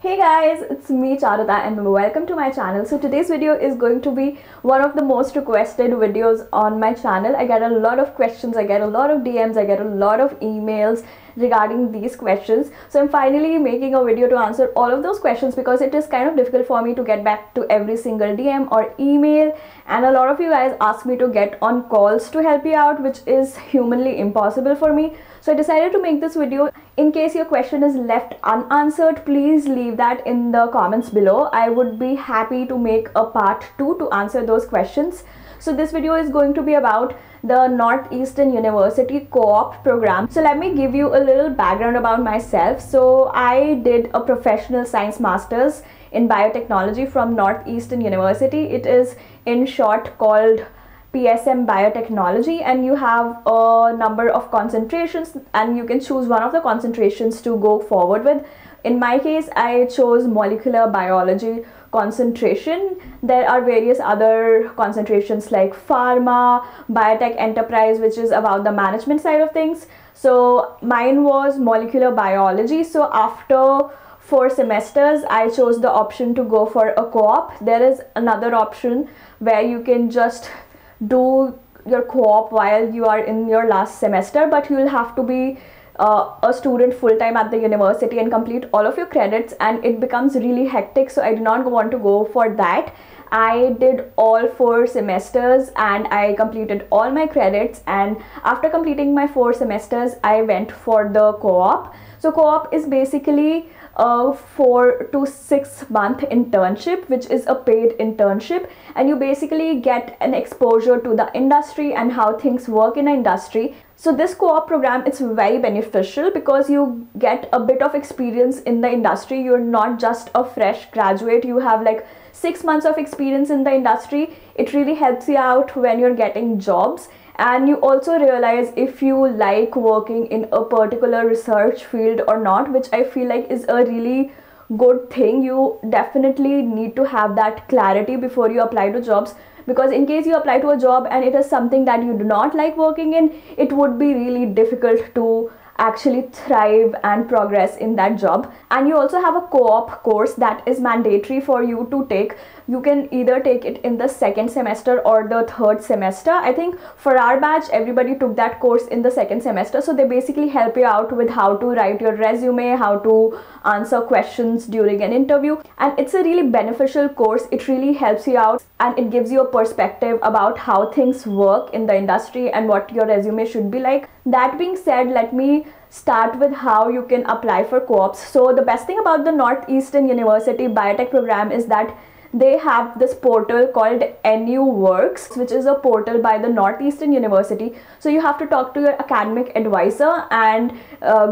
Hey guys, it's me Charuta and welcome to my channel. So today's video is going to be one of the most requested videos on my channel. I get a lot of questions, I get a lot of DMs, I get a lot of emails regarding these questions. So I'm finally making a video to answer all of those questions because it is kind of difficult for me to get back to every single DM or email, and a lot of you guys ask me to get on calls to help you out, which is humanly impossible for me. So I decided to make this video. In case your question is left unanswered, please leave that in the comments below. I would be happy to make a part 2 to answer those questions. So this video is going to be about the Northeastern University co-op program. So let me give you a little background about myself. So I did a professional science masters in biotechnology from Northeastern University. It is in short called PSM Biotechnology, and you have a number of concentrations and you can choose one of the concentrations to go forward with. In my case, I chose molecular biology concentration. There are various other concentrations like pharma, biotech enterprise, which is about the management side of things. So mine was molecular biology. So after 4 semesters, I chose the option to go for a co-op. There is another option where you can just do your co-op while you are in your last semester, but you will have to be a student full-time at the university and complete all of your credits, and it becomes really hectic. So I did not want to go for that. I did all 4 semesters and I completed all my credits, and after completing my 4 semesters I went for the co-op. So co-op is basically a 4 to 6 month internship, which is a paid internship, and you basically get an exposure to the industry and how things work in an industry. So this co-op program, it's very beneficial because you get a bit of experience in the industry. You're not just a fresh graduate, you have like 6 months of experience in the industry. It really helps you out when you're getting jobs, and you also realize if you like working in a particular research field or not, which I feel like is a really good thing. You definitely need to have that clarity before you apply to jobs, because in case you apply to a job and it is something that you do not like working in, it would be really difficult to actually thrive and progress in that job. And you also have a co-op course that is mandatory for you to take. You can either take it in the 2nd semester or the 3rd semester. I think for our batch everybody took that course in the 2nd semester. So they basically help you out with how to write your resume, how to answer questions during an interview, and it's a really beneficial course. It really helps you out and it gives you a perspective about how things work in the industry and what your resume should be like. That being said, let me start with how you can apply for co-ops. So the best thing about the Northeastern University Biotech program is that they have this portal called NU Works, which is a portal by the Northeastern University. So you have to talk to your academic advisor and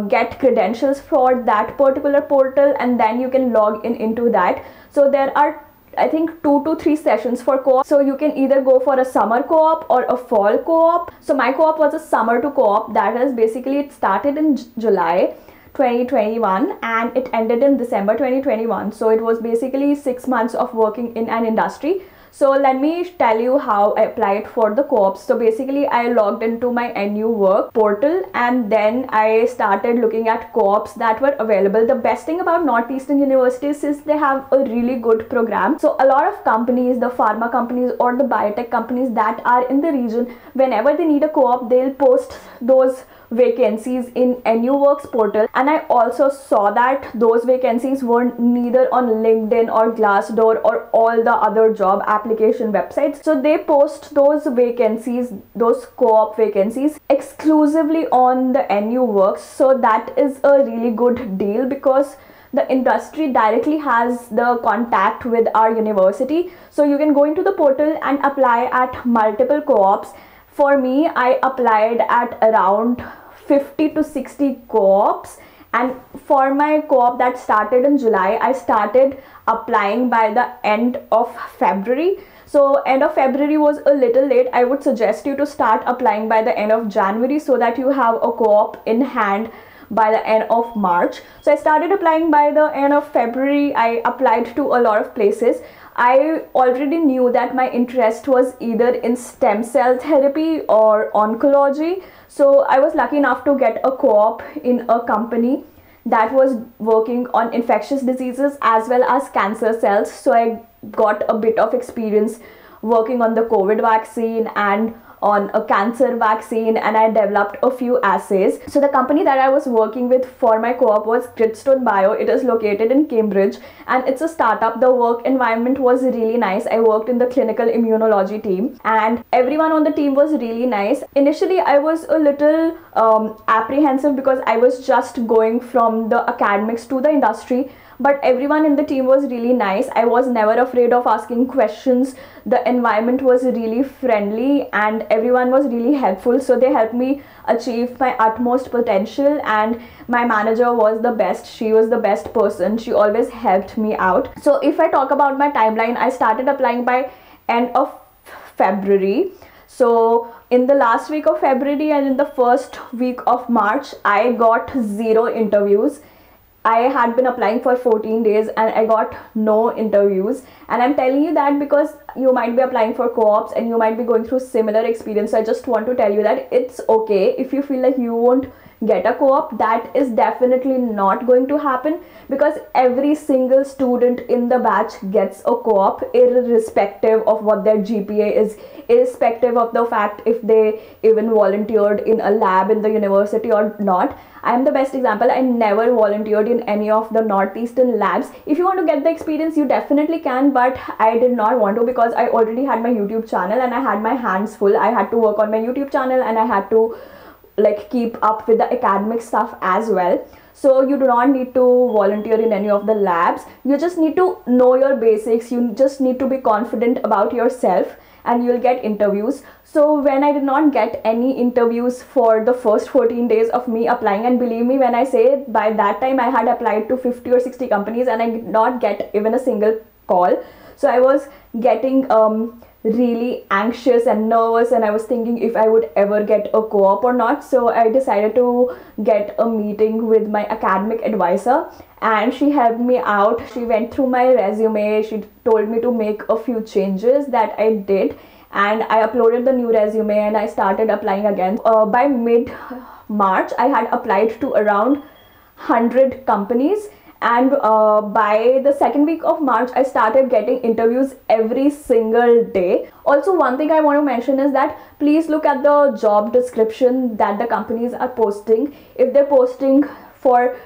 get credentials for that particular portal, and then you can log in into that. So there are, I think, 2 to 3 sessions for co-op. So you can either go for a summer co-op or a fall co-op. So my co-op was a summer to co-op. That is basically, it started in July 2021 and it ended in December 2021. So it was basically 6 months of working in an industry. So let me tell you how I applied for the co-ops. So basically I logged into my NU Work portal and then I started looking at co-ops that were available. The best thing about Northeastern universities is they have a really good program. So a lot of companies, the pharma companies or the biotech companies that are in the region, whenever they need a co-op, they'll post those vacancies in NU Works portal. And I also saw that those vacancies were neither on LinkedIn or Glassdoor or all the other job application websites. So they post those vacancies, those co-op vacancies, exclusively on the NU Works. So that is a really good deal because the industry directly has the contact with our university. So you can go into the portal and apply at multiple co-ops. For me, I applied at around 50 to 60 co-ops, and for my co-op that started in July, I started applying by the end of February. So end of February was a little late. I would suggest you to start applying by the end of January so that you have a co-op in hand by the end of March. So I started applying by the end of February. I applied to a lot of places. I already knew that my interest was either in stem cell therapy or oncology. So I was lucky enough to get a co-op in a company that was working on infectious diseases as well as cancer cells. So I got a bit of experience working on the COVID vaccine and on a cancer vaccine, and I developed a few assays. So the company that I was working with for my co-op was Gritstone Bio. It is located in Cambridge and it's a startup. The work environment was really nice. I worked in the clinical immunology team and everyone on the team was really nice. Initially I was a little apprehensive because I was just going from the academics to the industry, but everyone in the team was really nice. I was never afraid of asking questions. The environment was really friendly and everyone was really helpful, so they helped me achieve my utmost potential. And my manager was the best. She was the best person. She always helped me out. So if I talk about my timeline, I started applying by end of February. So in the last week of February and in the first week of March, I got 0 interviews. I had been applying for 14 days and I got no interviews. And I'm telling you that because you might be applying for co-ops and you might be going through similar experience. So I just want to tell you that it's okay if you feel like you won't get a co-op. That is definitely not going to happen, because every single student in the batch gets a co-op irrespective of what their GPA is, irrespective of the fact if they even volunteered in a lab in the university or not. I am the best example. I never volunteered in any of the Northeastern labs. If you want to get the experience, you definitely can, but I did not want to because I already had my YouTube channel and I had my hands full. I had to work on my YouTube channel and I had to like keep up with the academic stuff as well. So you do not need to volunteer in any of the labs. You just need to know your basics. You just need to be confident about yourself and you'll get interviews. So when I did not get any interviews for the first 14 days of me applying, and believe me when I say by that time I had applied to 50 or 60 companies and I did not get even a single call. So I was getting really anxious and nervous, and I was thinking if I would ever get a co-op or not. So I decided to get a meeting with my academic advisor and she helped me out. She went through my resume. She told me to make a few changes that I did, and I uploaded the new resume and I started applying again. By mid-March I had applied to around 100 companies, and by the second week of March I started getting interviews every single day. Also, one thing I want to mention is that please look at the job description that the companies are posting. If they're posting for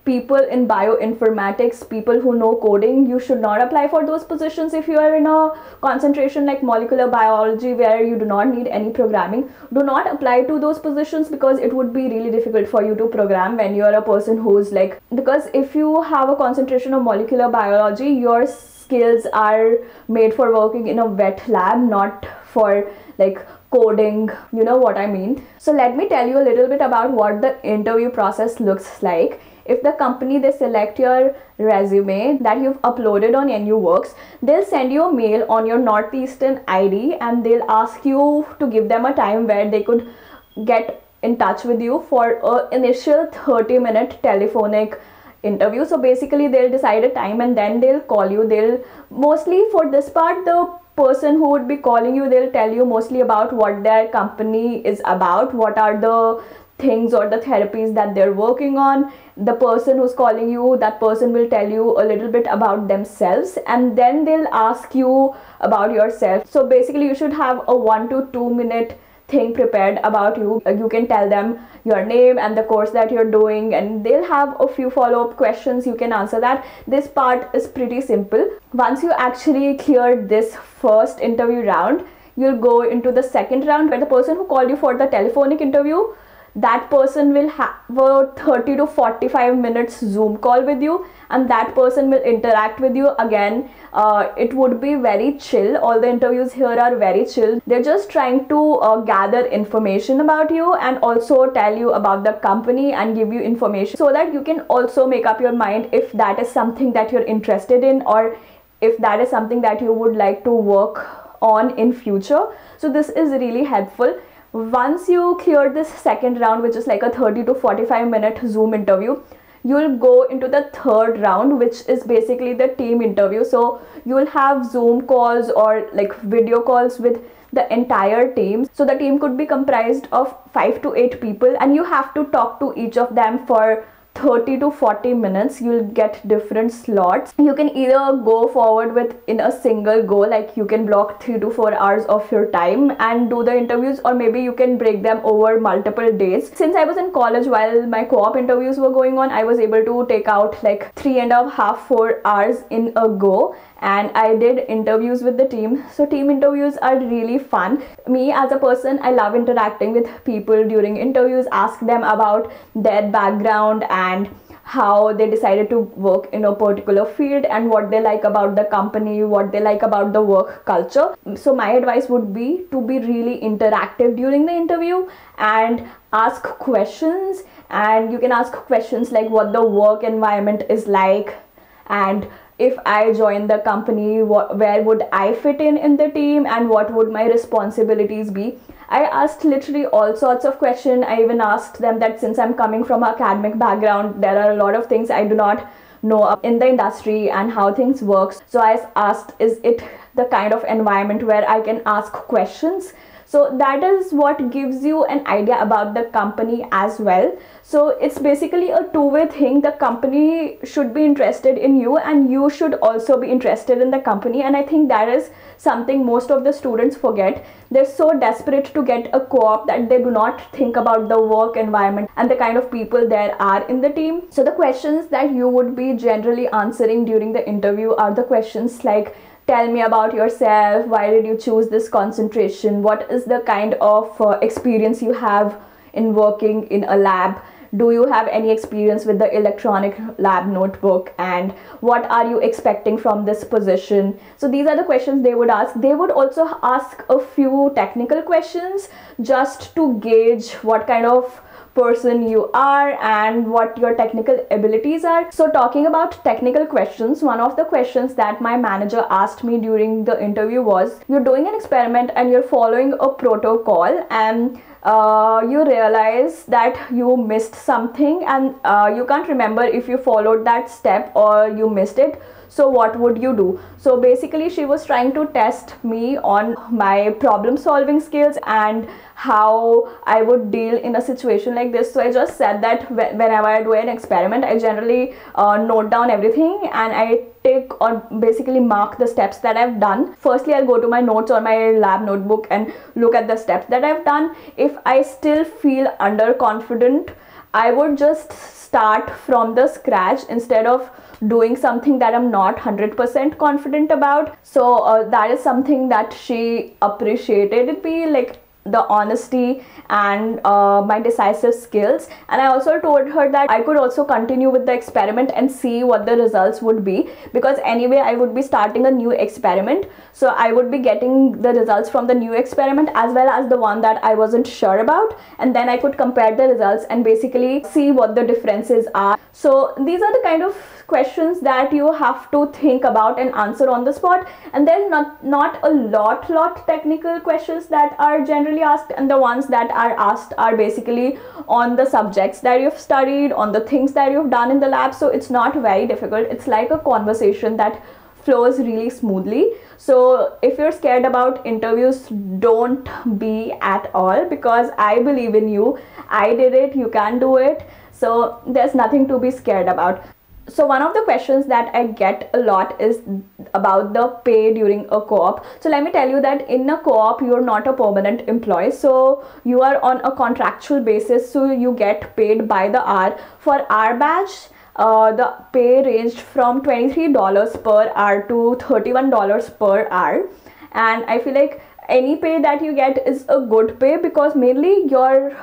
people in bioinformatics, people who know coding, you should not apply for those positions. If you are in a concentration like molecular biology where you do not need any programming, do not apply to those positions because it would be really difficult for you to program when you are a person who's like, because if you have a concentration of molecular biology, your skills are made for working in a wet lab, not for like coding, you know what I mean. So let me tell you a little bit about what the interview process looks like. If the company, they select your resume that you've uploaded on NUWorks, they'll send you a mail on your Northeastern ID and they'll ask you to give them a time where they could get in touch with you for an initial 30-minute telephonic interview. So basically they'll decide a time and then they'll call you. They'll mostly, for this part, the person who would be calling you, they'll tell you mostly about what their company is about, what are the things or the therapies that they're working on. The person who's calling you, that person will tell you a little bit about themselves and then they'll ask you about yourself. So basically you should have a 1 to 2 minute thing prepared about you. You can tell them your name and the course that you're doing, and they'll have a few follow-up questions. You can answer that. This part is pretty simple. Once you actually clear this first interview round, you'll go into the second round where the person who called you for the telephonic interview, that person will have a 30 to 45 minutes Zoom call with you, and that person will interact with you again. It would be very chill. All the interviews here are very chill. They're just trying to gather information about you and also tell you about the company and give you information so that you can also make up your mind if that is something that you're interested in or if that is something that you would like to work on in future. So this is really helpful. Once you clear this second round, which is like a 30 to 45 minute Zoom interview, you'll go into the third round, which is basically the team interview. So you'll have Zoom calls or like video calls with the entire team. So the team could be comprised of 5 to 8 people and you have to talk to each of them for 30 to 40 minutes. You'll get different slots. You can either go forward with in a single go, like you can block 3 to 4 hours of your time and do the interviews, or maybe you can break them over multiple days. Since I was in college while my co-op interviews were going on, I was able to take out like 3.5 4 hours in a go, and I did interviews with the team. So team interviews are really fun. Me as a person, I love interacting with people during interviews, ask them about their background and how they decided to work in a particular field and what they like about the company, what they like about the work culture. So my advice would be to be really interactive during the interview and ask questions. And you can ask questions like what the work environment is like, and if I join the company, where would I fit in the team, and what would my responsibilities be. I asked literally all sorts of questions. I even asked them that since I'm coming from an academic background, there are a lot of things I do not know in the industry and how things work. So I asked, is it the kind of environment where I can ask questions? So that is what gives you an idea about the company as well. So it's basically a two-way thing. The company should be interested in you and you should also be interested in the company. And I think that is something most of the students forget. They're so desperate to get a co-op that they do not think about the work environment and the kind of people there are in the team. So the questions that you would be generally answering during the interview are the questions like, tell me about yourself, why did you choose this concentration, what is the kind of experience you have in working in a lab, do you have any experience with the electronic lab notebook, and what are you expecting from this position. So these are the questions they would ask. They would also ask a few technical questions just to gauge what kind of person you are and what your technical abilities are. So talking about technical questions, one of the questions that my manager asked me during the interview was, you're doing an experiment and you're following a protocol, and you realize that you missed something and you can't remember if you followed that step or you missed it. So what would you do? So basically she was trying to test me on my problem solving skills and how I would deal in a situation like this. So I just said that whenever I do an experiment, I generally note down everything and I take or basically mark the steps that I've done. Firstly, I'll go to my notes or my lab notebook and look at the steps that I've done. If I still feel underconfident, I would just start from the scratch instead of doing something that I'm not 100% confident about. So that is something that she appreciated in me, like the honesty and my decisive skills. And I also told her that I could also continue with the experiment and see what the results would be, because anyway I would be starting a new experiment, so I would be getting the results from the new experiment as well as the one that I wasn't sure about, and then I could compare the results and basically see what the differences are. So these are the kind of questions that you have to think about and answer on the spot. And there's not a lot technical questions that are generally asked, and the ones that are asked are basically on the subjects that you've studied, on the things that you've done in the lab. So it's not very difficult. It's like a conversation that flows really smoothly. So if you're scared about interviews, don't be at all, because I believe in you. I did it, you can do it. So there's nothing to be scared about. So one of the questions that I get a lot is about the pay during a co-op. So let me tell you that in a co-op, you're not a permanent employee. So you are on a contractual basis. So you get paid by the hour. For our batch, the pay ranged from $23 per hour to $31 per hour. And I feel like any pay that you get is a good pay, because mainly your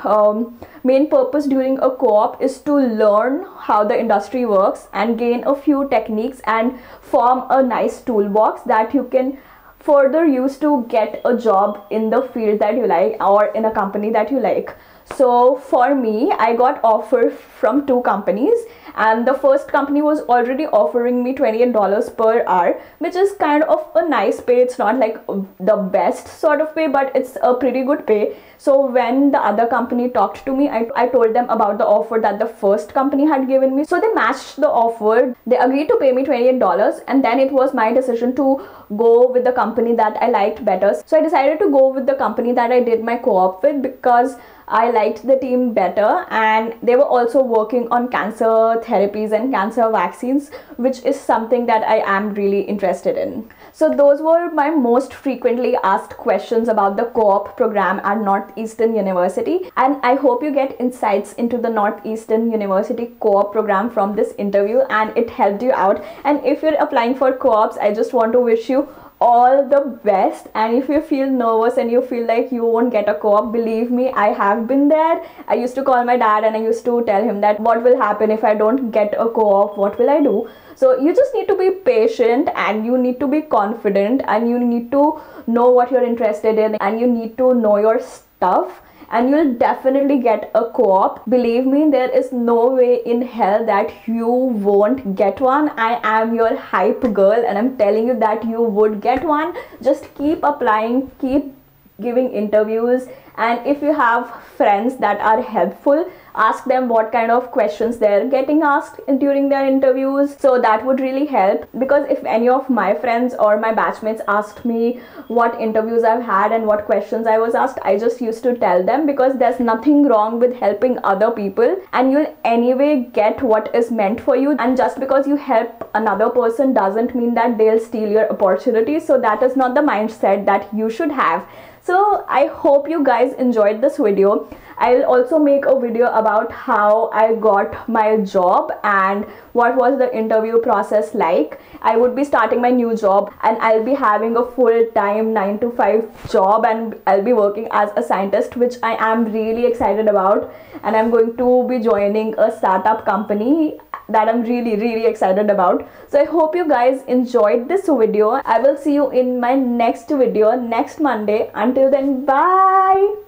main purpose during a co-op is to learn how the industry works and gain a few techniques and form a nice toolbox that you can further use to get a job in the field that you like or in a company that you like. So for me, I got offer from 2 companies, and the first company was already offering me $28 per hour, which is kind of a nice pay. It's not like the best sort of pay, but it's a pretty good pay. So when the other company talked to me, I told them about the offer that the first company had given me. So they matched the offer. They agreed to pay me $28, and then it was my decision to go with the company that I liked better. So I decided to go with the company that I did my co-op with, because I liked the team better, and they were also working on cancer therapies and cancer vaccines, which is something that I am really interested in. So those were my most frequently asked questions about the co-op program at Northeastern University, and I hope you get insights into the Northeastern University co-op program from this interview and it helped you out. And if you're applying for co-ops, I just want to wish you all the best. And if you feel nervous and you feel like you won't get a co-op, believe me, I have been there. I used to call my dad and I used to tell him that what will happen if I don't get a co-op, what will I do? So you just need to be patient, and you need to be confident, and you need to know what you're interested in, and you need to know your stuff, and you'll definitely get a co-op. Believe me, there is no way in hell that you won't get one. I am your hype girl and I'm telling you that you would get one. Just keep applying, keep giving interviews, and if you have friends that are helpful, ask them what kind of questions they're getting asked during their interviews. So that would really help, because if any of my friends or my batchmates asked me what interviews I've had and what questions I was asked, I just used to tell them, because there's nothing wrong with helping other people and you'll anyway get what is meant for you. And just because you help another person doesn't mean that they'll steal your opportunity. So that is not the mindset that you should have. So I hope you guys enjoyed this video. I'll also make a video about how I got my job and what was the interview process like. I would be starting my new job and I'll be having a full-time 9-to-5 job, and I'll be working as a scientist, which I am really excited about. And I'm going to be joining a startup company that I'm really excited about. So I hope you guys enjoyed this video. I will see you in my next video next Monday. Until then, bye.